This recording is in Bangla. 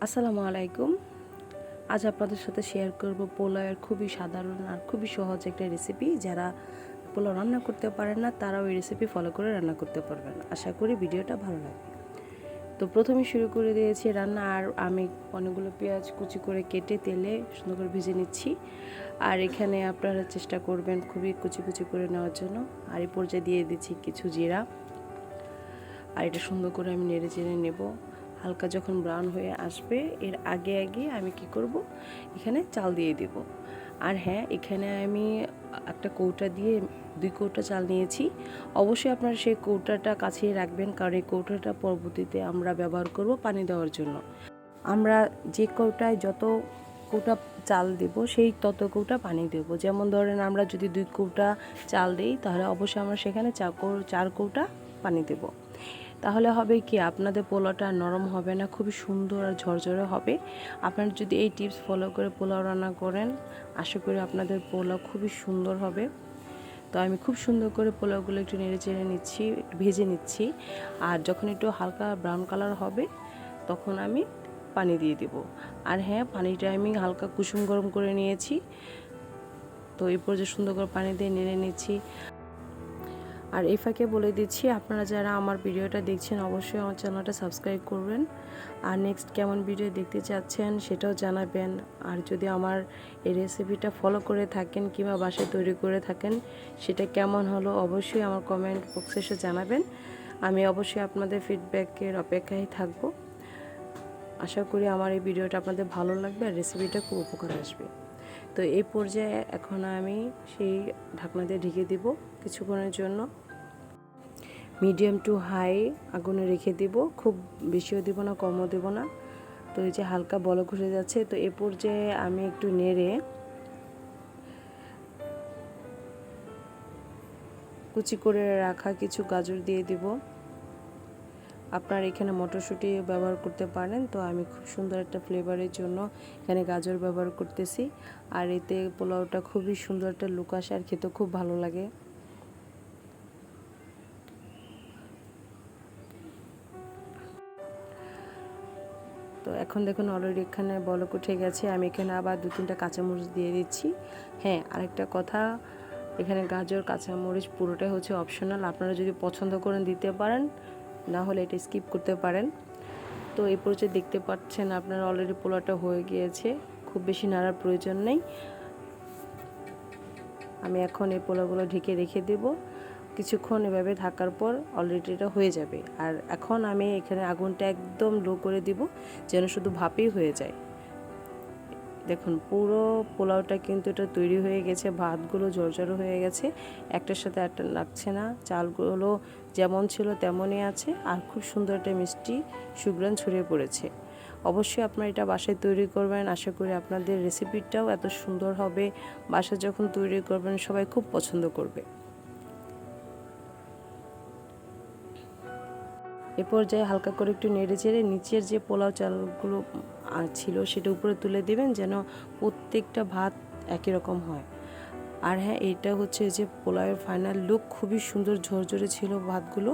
আসসালামু আলাইকুম। আজ আপনাদের সাথে শেয়ার করব পোলাওয়ের খুবই সাধারণ আর খুবই সহজ একটা রেসিপি। যারা পোলাও রান্না করতে পারেন না তারাও এই রেসিপি ফলো করে রান্না করতে পারবেন। আশা করি ভিডিওটা ভালো লাগবে। তো প্রথমে শুরু করে দিয়েছি রান্না। আর আমি অনেকগুলো পেঁয়াজ কুচি করে কেটে তেলে সুন্দর করে ভেজে নিচ্ছি। আর এখানে আপনারা চেষ্টা করবেন খুবই কুচি কুচি করে নেওয়ার জন্য। আর এই পর্যায়ে দিয়ে দিচ্ছি কিছু জিরা। আর এটা সুন্দর করে আমি নেড়ে চেড়ে নেব। হালকা যখন ব্রাউন হয়ে আসবে এর আগে আমি কি করব, এখানে চাল দিয়ে দেব। আর হ্যাঁ, এখানে আমি একটা কৌটা দিয়ে 2 কৌটা চাল নিয়েছি। অবশ্যই আপনারা সেই কৌটাটা কাছেই রাখবেন, কারণ এই কৌটাটা পরবর্তীতে আমরা ব্যবহার করব পানি দেওয়ার জন্য। আমরা যে কৌটায় যত কৌটা চাল দেব সেই তত কৌটা পানি দেব। যেমন ধরেন আমরা যদি 2 কৌটা চাল দিই তাহলে অবশ্যই আমরা সেখানে 4 কৌটা পানি দেব। তাহলে হবে কি, আপনাদের পোলাওটা নরম হবে না, খুবই সুন্দর আর ঝরঝরে হবে। আপনারা যদি এই টিপস ফলো করে পোলাও রান্না করেন, আশা করি আপনাদের পোলাও খুবই সুন্দর হবে। তো আমি খুব সুন্দর করে পোলাওগুলো একটু নেড়ে চেড়ে নিচ্ছি, একটু ভেজে নিচ্ছি। আর যখন একটু হালকা ব্রাউন কালার হবে তখন আমি পানি দিয়ে দেব। আর হ্যাঁ, পানিটা আমি হালকা কুসুম গরম করে নিয়েছি। তো এরপর যে সুন্দর করে পানি দিয়ে নেড়ে নিচ্ছি। আর এই ফাঁকে বলে দিচ্ছি, আপনারা যারা আমার ভিডিওটা দেখছেন অবশ্যই আমার চ্যানেলটা সাবস্ক্রাইব করবেন। আর নেক্সট কেমন ভিডিও দেখতে চাচ্ছেন সেটাও জানাবেন। আর যদি আমার এই রেসিপিটা ফলো করে থাকেন কিংবা বাসায় তৈরি করে থাকেন, সেটা কেমন হলো অবশ্যই আমার কমেন্ট বক্সে এসে জানাবেন। আমি অবশ্যই আপনাদের ফিডব্যাকের অপেক্ষায় থাকব। আশা করি আমার এই ভিডিওটা আপনাদের ভালো লাগবে আর রেসিপিটা খুব উপকার আসবে। তো এই পর্যায়ে এখন আমি সেই ঢাকনা দিয়ে ঢেকে দিব কিছুক্ষণের জন্য। মিডিয়াম টু হাই আগুনে রেখে দিব, খুব বেশিও দিব না কমও দেব না। তো এই যে হালকা বলক উঠে যাচ্ছে, তো এ পর্যায়ে আমি একটু নেড়ে কুচি করে রাখা কিছু গাজর দিয়ে দিব। আপনার এখানে মটরশুঁটি ব্যবহার করতে পারেন, তো আমি খুব সুন্দর একটা ফ্লেভারের জন্য এখানে গাজর ব্যবহার করতেছি। আর এতে পোলাওটা খুবই সুন্দর একটা লুক আসে আর খেতে খুব ভালো লাগে। তো এখন দেখুন অলরেডি এখানে বলক উঠে গেছে। আমি এখানে আবার 2-3টা কাঁচামরিচ দিয়ে দিচ্ছি। হ্যাঁ, আরেকটা কথা, এখানে গাজর কাঁচামরিচ পুরোটাই হচ্ছে অপশনাল। আপনারা যদি পছন্দ করেন দিতে পারেন, না হলে এটা স্কিপ করতে পারেন। তো এই পর্যায়ে দেখতে পাচ্ছেন আপনারা অলরেডি পোলাওটা হয়ে গিয়েছে, খুব বেশি নাড়ার প্রয়োজন নেই। আমি এখন এই পোলাওগুলো ঢেকে রেখে দেব। কিছুক্ষণ এভাবে থাকার পর অলরেডি এটা হয়ে যাবে। আর এখন আমি এখানে আগুনটা একদম লো করে দিব, যেন শুধু ভাপেই হয়ে যায়। দেখুন পুরো পোলাওটা কিন্তু এটা তৈরি হয়ে গেছে, ভাতগুলো ঝরঝরে হয়ে গেছে, একটার সাথে একটা লাগছে না। চালগুলো যেমন ছিল তেমনই আছে, আর খুব সুন্দর একটা মিষ্টি সুঘ্রাণ ছড়িয়ে পড়েছে। অবশ্যই আপনারা এটা বাসায় তৈরি করবেন। আশা করি আপনাদের রেসিপিটাও এত সুন্দর হবে, বাসায় যখন তৈরি করবেন সবাই খুব পছন্দ করবে। এ পর্যায়ে হালকা করে একটু নেড়ে চেড়ে নিচের যে পোলাও চালগুলো ছিল সেটা উপরে তুলে দেবেন, যেন প্রত্যেকটা ভাত একই রকম হয়। আর হ্যাঁ, এটা হচ্ছে যে পোলাওয়ের ফাইনাল লুক, খুবই সুন্দর ঝরঝরে ছিল ভাতগুলো।